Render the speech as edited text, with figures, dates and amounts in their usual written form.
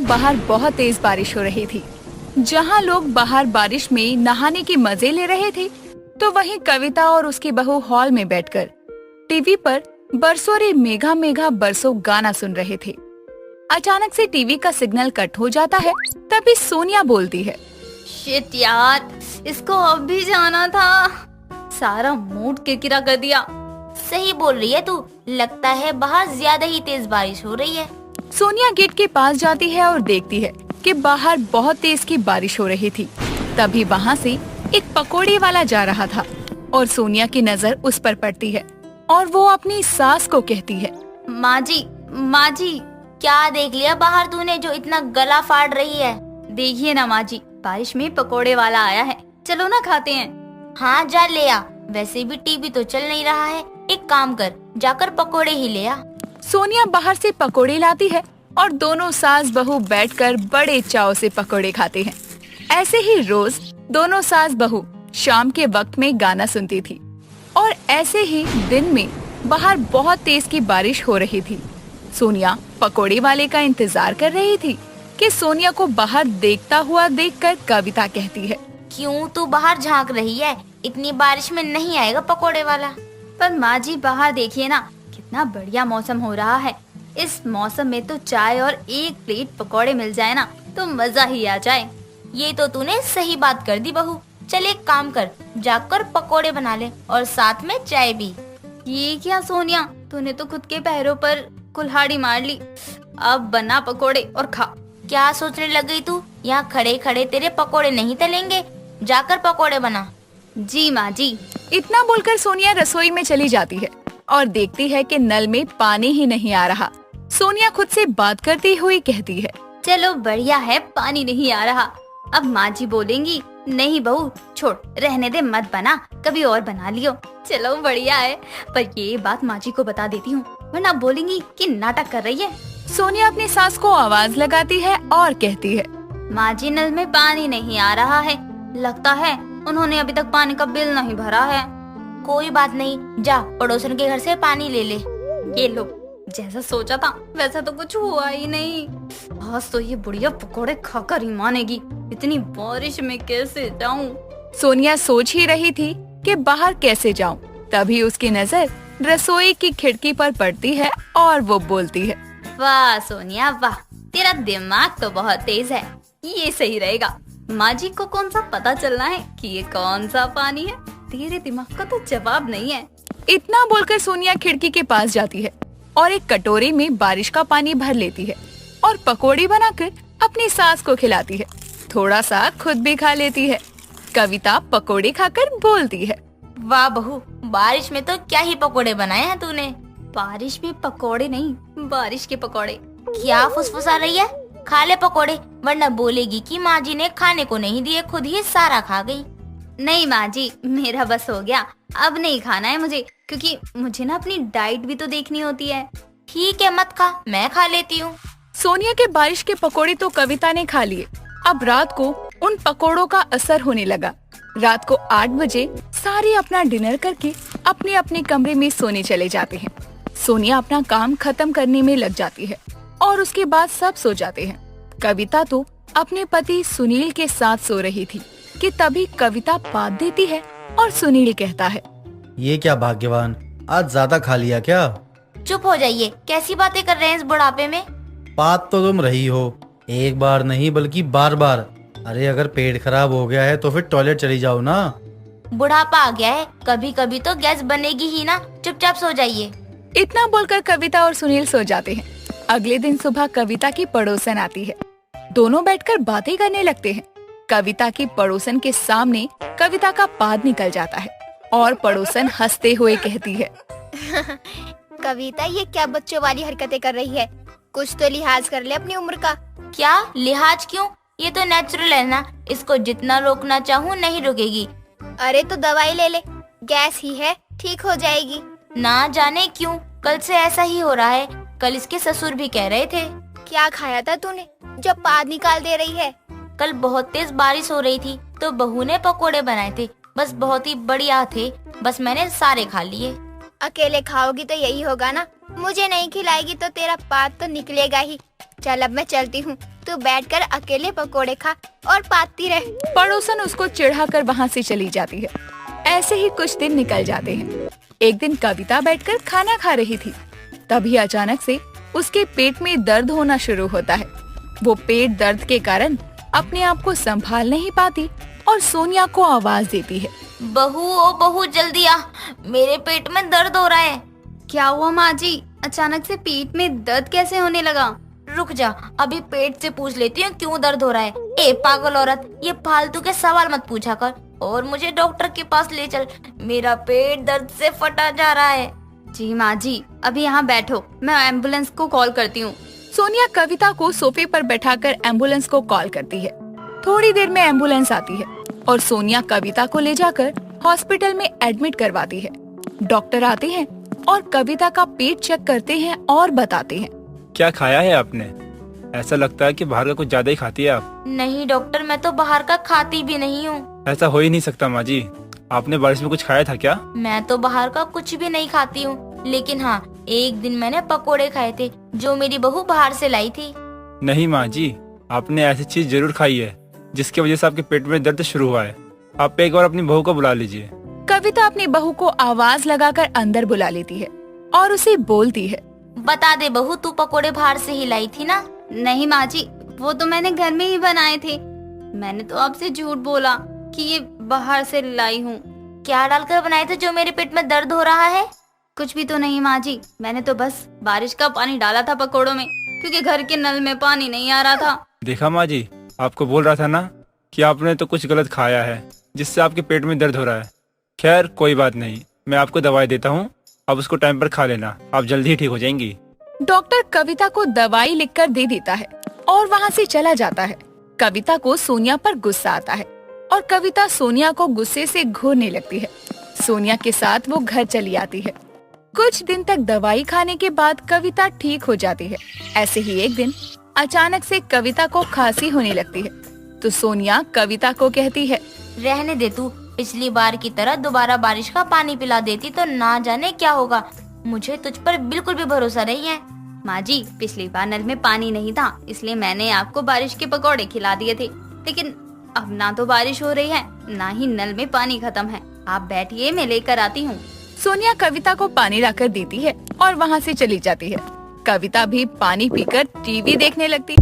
बाहर बहुत तेज बारिश हो रही थी। जहाँ लोग बाहर बारिश में नहाने के मजे ले रहे थे, तो वहीं कविता और उसकी बहू हॉल में बैठकर टीवी पर बरसों रे मेघा मेघा बरसों गाना सुन रहे थे। अचानक से टीवी का सिग्नल कट हो जाता है। तभी सोनिया बोलती है, शिट यार, इसको अब भी जाना था। सारा मूड किरकिरा कर दिया। सही बोल रही है तू, लगता है बाहर ज्यादा ही तेज बारिश हो रही है। सोनिया गेट के पास जाती है और देखती है कि बाहर बहुत तेज की बारिश हो रही थी। तभी वहाँ से एक पकोड़े वाला जा रहा था और सोनिया की नजर उस पर पड़ती है और वो अपनी सास को कहती है, माँ जी, क्या देख लिया बाहर तूने जो इतना गला फाड़ रही है? देखिए ना माँ जी, बारिश में पकोड़े वाला आया है, चलो ना खाते हैं। हाँ जा ले आ, वैसे भी टीवी तो चल नहीं रहा है, एक काम कर, जाकर पकोड़े ही ले आ। सोनिया बाहर से पकोड़े लाती है और दोनों सास बहू बैठकर बड़े चाव से पकोड़े खाते हैं। ऐसे ही रोज दोनों सास बहू शाम के वक्त में गाना सुनती थी और ऐसे ही दिन में बाहर बहुत तेज की बारिश हो रही थी। सोनिया पकोड़े वाले का इंतजार कर रही थी कि सोनिया को बाहर देखता हुआ देखकर कविता कहती है, क्यों तू बाहर झांक रही है? इतनी बारिश में नहीं आएगा पकोड़े वाला। पर माँ जी बाहर देखिए ना, कितना बढ़िया मौसम हो रहा है। इस मौसम में तो चाय और एक प्लेट पकोड़े मिल जाए ना तो मजा ही आ जाए। ये तो तूने सही बात कर दी बहू। चल एक काम कर, जाकर पकोड़े बना ले और साथ में चाय भी। ये क्या सोनिया, तूने तो खुद के पैरों पर कुल्हाड़ी मार ली। अब बना पकोड़े और खा। क्या सोचने लग गई तू? यहाँ खड़े खड़े तेरे पकोड़े नहीं तलेंगे, जाकर पकोड़े बना। जी माँ जी। इतना बोलकर सोनिया रसोई में चली जाती है और देखती है कि नल में पानी ही नहीं आ रहा। सोनिया खुद से बात करती हुई कहती है, चलो बढ़िया है, पानी नहीं आ रहा। अब माँ जी बोलेंगी, नहीं बहू छोड़, रहने दे, मत बना, कभी और बना लियो। चलो बढ़िया है, पर ये बात माँ जी को बता देती हूँ, वरना बोलेंगी कि नाटक कर रही है। सोनिया अपनी सास को आवाज लगाती है और कहती है, माँ जी नल में पानी नहीं आ रहा है, लगता है उन्होंने अभी तक पानी का बिल नहीं भरा है। कोई बात नहीं, जा पड़ोसन के घर से पानी ले ले। ये लो, जैसा सोचा था वैसा तो कुछ हुआ ही नहीं। आज तो ये बुढ़िया पकोड़े खाकर ही मानेगी। इतनी बारिश में कैसे जाऊं? सोनिया सोच ही रही थी कि बाहर कैसे जाऊं। तभी उसकी नजर रसोई की खिड़की पर पड़ती है और वो बोलती है, वाह सोनिया वाह, तेरा दिमाग तो बहुत तेज है, ये सही रहेगा। माँ जी को कौन सा पता चलना है कि ये कौन सा पानी है? तेरे दिमाग का तो जवाब नहीं है। इतना बोलकर सोनिया खिड़की के पास जाती है और एक कटोरे में बारिश का पानी भर लेती है और पकोड़े बनाकर अपनी सास को खिलाती है। थोड़ा सा खुद भी खा लेती है। कविता पकोड़े खाकर बोलती है, वाह बहू, बारिश में तो क्या ही पकोड़े बनाए हैं तूने। बारिश में पकोड़े नहीं, बारिश के पकोड़े। क्या फुसफुसा रही है? खा ले पकोड़े, वरना बोलेगी कि माँ जी ने खाने को नहीं दिए, खुद ही सारा खा गई। नहीं माँ जी, मेरा बस हो गया, अब नहीं खाना है मुझे, क्योंकि मुझे ना अपनी डाइट भी तो देखनी होती है। ठीक है मत खा, मैं खा लेती हूँ। सोनिया के बारिश के पकोड़े तो कविता ने खा लिए। अब रात को उन पकोड़ों का असर होने लगा। रात को 8 बजे सारे अपना डिनर करके अपने अपने कमरे में सोने चले जाते हैं। सोनिया अपना काम खत्म करने में लग जाती है और उसके बाद सब सो जाते हैं। कविता तो अपने पति सुनील के साथ सो रही थी कि तभी कविता बात देती है और सुनील कहता है, ये क्या भाग्यवान, आज ज्यादा खा लिया क्या? चुप हो जाइए, कैसी बातें कर रहे हैं इस बुढ़ापे में? बात तो तुम रही हो, एक बार नहीं बल्कि बार बार। अरे अगर पेट खराब हो गया है तो फिर टॉयलेट चली जाओ ना। बुढ़ापा आ गया है, कभी कभी तो गैस बनेगी ही ना, चुपचाप सो जाइए। इतना बोलकर कविता और सुनील सो जाते हैं। अगले दिन सुबह कविता की पड़ोसन आती है। दोनों बैठकर बातें करने लगते हैं। कविता की पड़ोसन के सामने कविता का पाद निकल जाता है और पड़ोसन हंसते हुए कहती है, कविता ये क्या बच्चों वाली हरकतें कर रही है, कुछ तो लिहाज कर ले अपनी उम्र का। क्या लिहाज क्यों? ये तो नेचुरल है ना, इसको जितना रोकना चाहूँ नहीं रुकेगी। अरे तो दवाई ले ले, गैस ही है, ठीक हो जाएगी। ना जाने क्यों कल से ऐसा ही हो रहा है। कल इसके ससुर भी कह रहे थे। क्या खाया था तूने जो पाद निकाल दे रही है? कल बहुत तेज बारिश हो रही थी तो बहू ने पकोड़े बनाए थे, बस बहुत ही बढ़िया थे, बस मैंने सारे खा लिए। अकेले खाओगी तो यही होगा ना, मुझे नहीं खिलाएगी तो तेरा पाद तो निकलेगा ही। चल अब मैं चलती हूँ, तू बैठकर अकेले पकोड़े खा और पाती रह। पड़ोसन उसको चिढ़ाकर वहाँ से चली जाती है। ऐसे ही कुछ दिन निकल जाते हैं। एक दिन कविता बैठकर खाना खा रही थी, तभी अचानक से उसके पेट में दर्द होना शुरू होता है। वो पेट दर्द के कारण अपने आप को संभाल नहीं पाती और सोनिया को आवाज देती है। बहू, ओ बहू, जल्दी आ, मेरे पेट में दर्द हो रहा है। क्या हुआ माँ जी? अचानक से पेट में दर्द कैसे होने लगा? रुक जा, अभी पेट से पूछ लेती हूँ क्यों दर्द हो रहा है। ए पागल औरत, ये फालतू के सवाल मत पूछा कर और मुझे डॉक्टर के पास ले चल। मेरा पेट दर्द से फटा जा रहा है। जी माँ जी, अभी यहाँ बैठो, मैं एम्बुलेंस को कॉल करती हूँ। सोनिया कविता को सोफे पर बैठाकर एम्बुलेंस को कॉल करती है। थोड़ी देर में एम्बुलेंस आती है और सोनिया कविता को ले जाकर हॉस्पिटल में एडमिट करवाती है। डॉक्टर आते हैं और कविता का पेट चेक करते हैं और बताते हैं। क्या खाया है आपने? ऐसा लगता है कि बाहर का कुछ ज्यादा ही खाती है आप। नहीं डॉक्टर, मैं तो बाहर का खाती भी नहीं हूँ। ऐसा हो ही नहीं सकता माँ जी। आपने बारिश में कुछ खाया था क्या? मैं तो बाहर का कुछ भी नहीं खाती हूँ, लेकिन हाँ, एक दिन मैंने पकोड़े खाए थे जो मेरी बहू बाहर से लाई थी। नहीं माँ जी, आपने ऐसी चीज जरूर खाई है जिसकी वजह से आपके पेट में दर्द शुरू हुआ है। आप एक बार अपनी बहू को बुला लीजिए। कविता अपनी बहू को आवाज लगाकर अंदर बुला लेती है और उसे बोलती है। बता दे बहू, तू पकोड़े बाहर से ही लाई थी ना? नहीं माँ जी, वो तो मैंने घर में ही बनाए थे। मैंने तो आपसे झूठ बोला कि ये बाहर से लाई हूँ। क्या डालकर बनाए थे जो मेरे पेट में दर्द हो रहा है? कुछ भी तो नहीं माँ जी, मैंने तो बस बारिश का पानी डाला था पकोड़ों में, क्योंकि घर के नल में पानी नहीं आ रहा था। देखा माँ जी, आपको बोल रहा था ना कि आपने तो कुछ गलत खाया है जिससे आपके पेट में दर्द हो रहा है। खैर कोई बात नहीं, मैं आपको दवाई देता हूँ, आप उसको टाइम पर खा लेना, आप जल्दी ही ठीक हो जाएंगी। डॉक्टर कविता को दवाई लिखकर दे देता है और वहाँ से चला जाता है। कविता को सोनिया पर गुस्सा आता है और कविता सोनिया को गुस्से से घूरने लगती है। सोनिया के साथ वो घर चली आती है। कुछ दिन तक दवाई खाने के बाद कविता ठीक हो जाती है। ऐसे ही एक दिन अचानक से कविता को खांसी होने लगती है, तो सोनिया कविता को कहती है, रहने दे तू, पिछली बार की तरह दोबारा बारिश का पानी पिला देती तो ना जाने क्या होगा। मुझे तुझ पर बिल्कुल भी भरोसा नहीं है। माँ जी, पिछली बार नल में पानी नहीं था, इसलिए मैंने आपको बारिश के पकौड़े खिला दिए थे, लेकिन अब ना तो बारिश हो रही है, ना ही नल में पानी खत्म है। आप बैठिए, मैं लेकर आती हूँ। सोनिया कविता को पानी लाकर देती है और वहाँ से चली जाती है। कविता भी पानी पीकर टीवी देखने लगती।